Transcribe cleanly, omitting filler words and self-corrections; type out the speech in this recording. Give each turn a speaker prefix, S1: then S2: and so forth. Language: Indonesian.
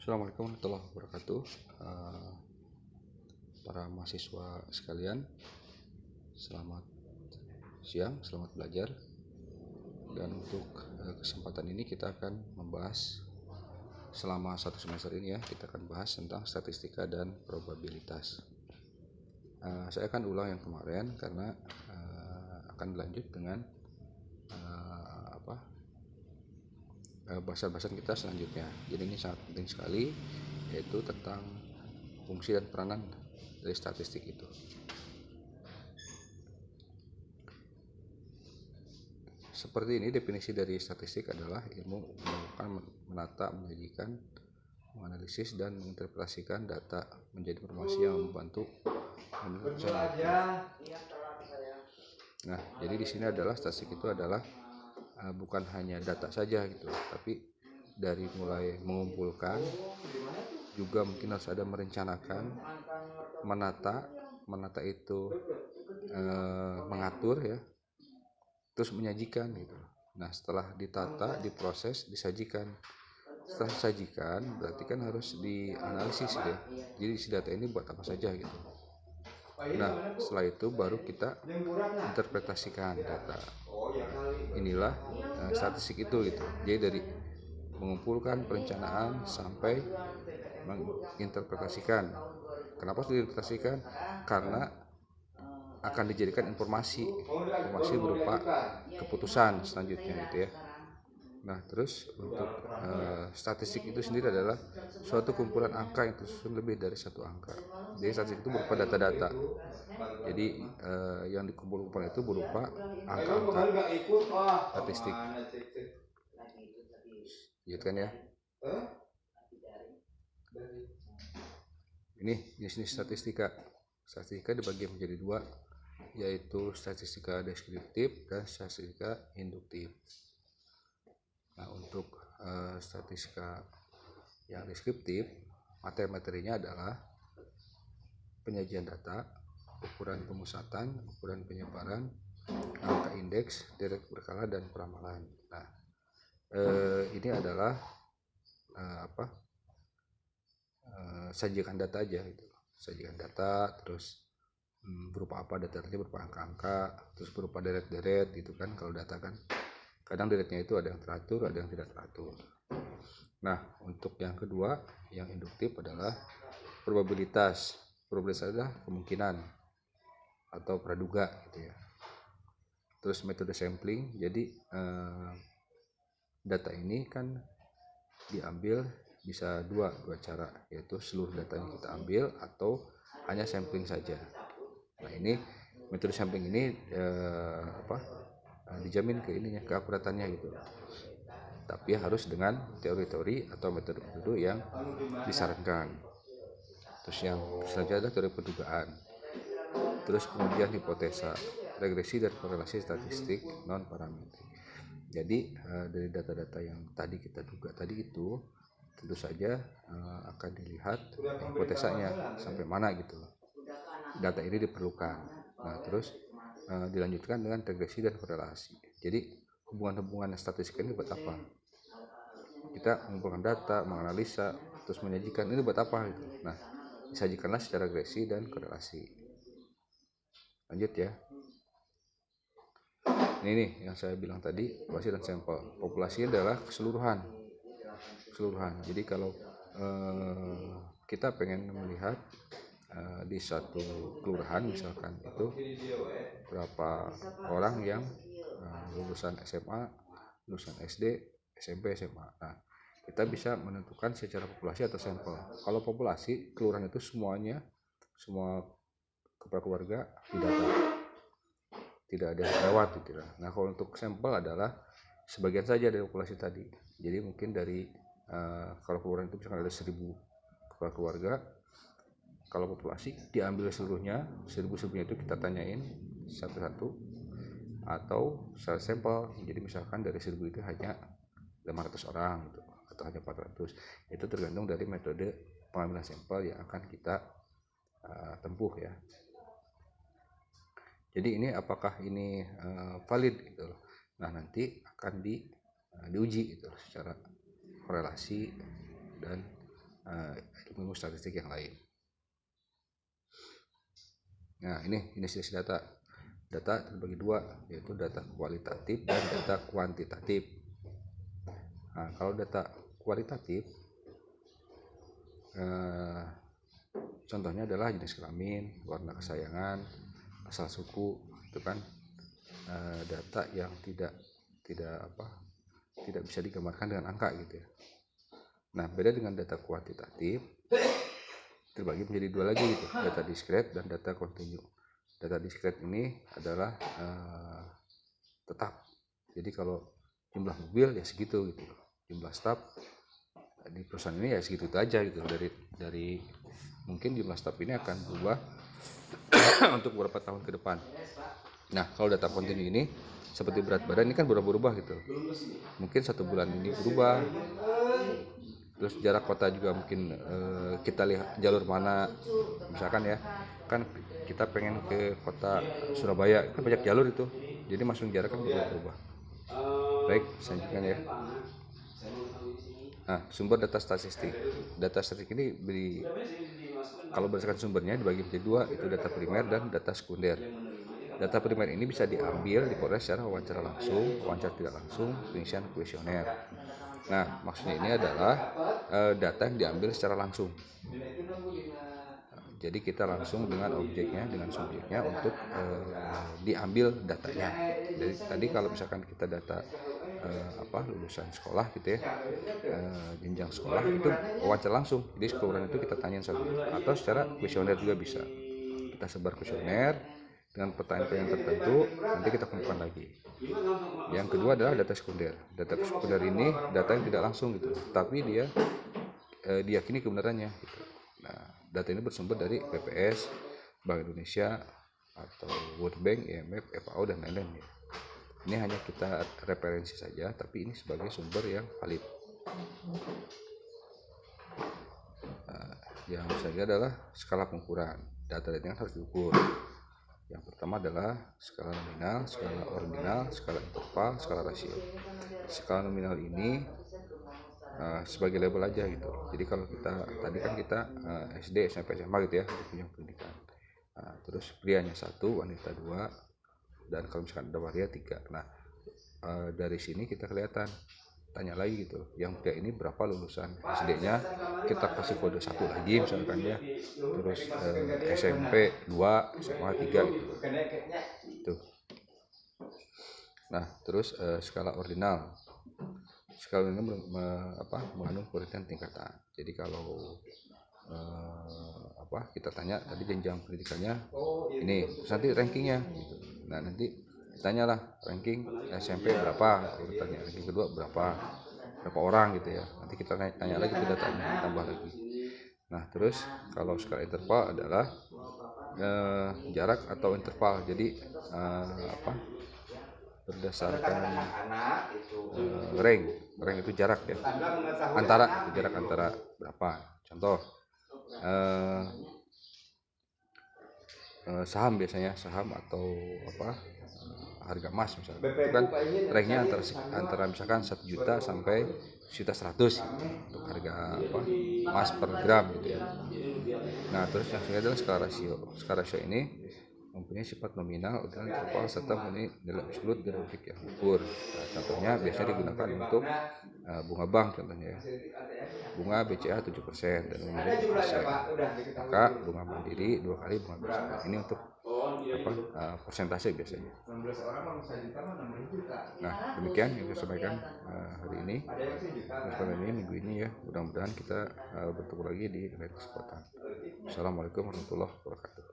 S1: Assalamualaikum warahmatullahi wabarakatuh. Para mahasiswa sekalian, selamat siang, selamat belajar. Dan untuk kesempatan ini kita akan membahas selama satu semester ini ya, kita akan bahas tentang statistika dan probabilitas. Saya akan ulang yang kemarin karena akan berlanjut dengan bahasan-bahasan kita selanjutnya. Jadi ini sangat penting sekali, yaitu tentang fungsi dan peranan dari statistik itu. Seperti ini definisi dari statistik adalah ilmu melakukan, menata, menyajikan, menganalisis dan menginterpretasikan data menjadi informasi yang membantu menyelesaikan. Nah, jadi di sini adalah statistik itu adalah bukan hanya data saja gitu, tapi dari mulai mengumpulkan juga mungkin harus ada merencanakan, menata itu mengatur ya, terus menyajikan gitu. Nah, setelah ditata, diproses, disajikan. Setelah disajikan berarti kan harus dianalisis ya. Jadi isi data ini buat apa saja gitu. Nah, setelah itu baru kita interpretasikan data. Inilah statistik itu gitu. Jadi dari mengumpulkan perencanaan sampai menginterpretasikan. Kenapa harus diinterpretasikan? Karena akan dijadikan informasi berupa keputusan selanjutnya gitu ya. Nah, terus untuk statistik itu sendiri adalah suatu kumpulan angka yang tersusun lebih dari satu angka. Jadi statistik itu berupa data-data. Jadi yang dikumpulkan itu berupa angka-angka statistik. Gitu kan ya. Ini jenis statistika. Statistika dibagi menjadi dua, yaitu statistika deskriptif dan statistika induktif. Nah, untuk statistika yang deskriptif, materi-materinya adalah penyajian data, ukuran pemusatan, ukuran penyebaran, angka indeks, deret berkala, dan peramalan. Nah, ini adalah sajikan data aja gitu. Sajikan data, terus berupa apa datanya, berupa angka-angka, terus berupa deret-deret gitu kan. Kalau data kan kadang deretnya itu ada yang teratur, ada yang tidak teratur. Nah, untuk yang kedua, yang induktif adalah probabilitas. Probabilitas adalah kemungkinan atau praduga gitu ya. Terus metode sampling, jadi data ini kan diambil bisa dua cara, yaitu seluruh data yang kita ambil atau hanya sampling saja. Nah, ini metode sampling ini dijamin keakuratannya gitu. Tapi harus dengan teori-teori atau metode-metode yang disarankan. Terus yang selanjutnya adalah teori perdugaan. Terus kemudian hipotesa, regresi dan korelasi statistik non parametrik. Jadi dari data-data yang tadi kita duga tadi itu tentu saja akan dilihat hipotesanya sampai mana gitu. Data ini diperlukan. Nah, terus dilanjutkan dengan regresi dan korelasi. Jadi hubungan-hubungan statistik ini buat apa? Kita mengumpulkan data, menganalisa, terus menyajikan, ini buat apa gitu. Nah, disajikanlah secara regresi dan korelasi. Lanjut ya. Ini nih yang saya bilang tadi, populasi dan sampel. Populasi adalah keseluruhan. Jadi kalau kita pengen melihat di satu kelurahan misalkan itu berapa orang yang lulusan SMA, lulusan SD, SMP, SMA. Nah, kita bisa menentukan secara populasi atau sampel. Kalau populasi, kelurahan itu semuanya, semua kepala keluarga didata, tidak ada yang lewat gitu. Nah, kalau untuk sampel adalah sebagian saja dari populasi tadi. Jadi mungkin dari kalau kelurahan itu misalkan ada 1000 kepala keluarga, kalau populasi diambil seluruhnya, 1000-1000 itu kita tanyain satu-satu, atau secara sampel. Jadi misalkan dari 1000 itu hanya 500 orang gitu, atau hanya 400. Itu tergantung dari metode pengambilan sampel yang akan kita tempuh ya. Jadi ini apakah ini valid gitu. Nah, nanti akan diuji gitu secara korelasi dan ilmu statistik yang lain. Nah, ini jenis data. Data terbagi dua, yaitu data kualitatif dan data kuantitatif. Nah, kalau data kualitatif, contohnya adalah jenis kelamin, warna kesayangan, asal suku, itu kan data yang tidak bisa digambarkan dengan angka gitu ya. Nah, beda dengan data kuantitatif, terbagi menjadi dua lagi gitu, data diskret dan data kontinu. Data diskret ini adalah tetap. Jadi kalau jumlah mobil ya segitu gitu, jumlah staf di perusahaan ini ya segitu aja gitu. Dari mungkin jumlah staf ini akan berubah untuk beberapa tahun ke depan. Nah, kalau data kontinu ini seperti berat badan ini kan berubah-ubah gitu. Mungkin 1 bulan ini berubah. Terus jarak kota juga mungkin kita lihat jalur mana, misalkan ya, kan kita pengen ke kota Surabaya, kan banyak jalur itu, jadi masuk jarak kan berubah-ubah. Baik, selanjutnya ya. Nah, sumber data statistik. Data statistik ini kalau berdasarkan sumbernya dibagi menjadi dua, itu data primer dan data sekunder. Data primer ini bisa diambil, diperoleh secara wawancara langsung, wawancara tidak langsung, pengisian kuesioner. Nah, maksudnya ini adalah data yang diambil secara langsung. Jadi kita langsung dengan objeknya, dengan subjeknya untuk diambil datanya. Jadi tadi kalau misalkan kita data lulusan sekolah gitu ya, jenjang sekolah, itu wawancara langsung. Jadi sekurang itu kita tanyain sama dia. Atau secara kuesioner juga bisa. Kita sebar kuesioner dengan pertanyaan-pertanyaan tertentu, nanti kita kumpulkan lagi. Yang kedua adalah data sekunder. Data sekunder ini data yang tidak langsung gitu, tapi dia diyakini kebenarannya gitu. Nah, data ini bersumber dari BPS, Bank Indonesia, atau World Bank, IMF, FAO, dan lain-lain ya. Ini hanya kita referensi saja, tapi ini sebagai sumber yang valid. Yang saja adalah skala pengukuran. Data yang harus diukur. Yang pertama adalah skala nominal, skala ordinal, skala interval, skala rasio. Skala nominal ini sebagai label aja gitu. Jadi kalau kita tadi kan kita SD, SMP, SMA gitu ya, punya pendidikan. Terus prianya 1, wanita 2, dan kalau misalkan ada waria 3. Nah, dari sini kita kelihatan, tanya lagi gitu, yang pria ini berapa lulusan SD-nya, kita kasih kode 1 lagi misalkan ya. Terus SMP 2, SMA 3 gitu. Tuh. Nah, terus skala ordinal. Skala ini mengandung pengertian tingkatan. Jadi kalau kita tanya tadi jenjang pendidikannya ini, terus nanti rankingnya gitu. Nah, nanti tanyalah ranking SMP berapa, urutannya ranking kedua berapa orang gitu ya. Nanti kita tanya lagi ke datanya, tambah lagi. Nah, terus kalau skala interval adalah jarak atau interval. Jadi berdasarkan rank itu jarak ya, jarak antara berapa. Contoh saham, biasanya saham atau harga emas misalnya, itu kan ranknya antara misalkan 1 juta sampai 1.100.000 gitu, untuk harga emas per gram gitu ya. Nah, terus yang kedua adalah skala rasio. Skala rasio ini mempunyai sifat nominal, ordinal, interval, serta mempunyai nilai absolut dan objek yang diukur. Nah, contohnya biasanya digunakan untuk bunga bank, contohnya ya. Bunga BCA 7% dan umumnya 7%. Maka bunga mandiri 2 kali bunga BCA. Ini untuk persentase biasanya. Nah, demikian yang saya sampaikan hari ini. Minggu ini ya. Mudah-mudahan kita bertemu lagi di lain kesempatan. Assalamualaikum warahmatullahi wabarakatuh.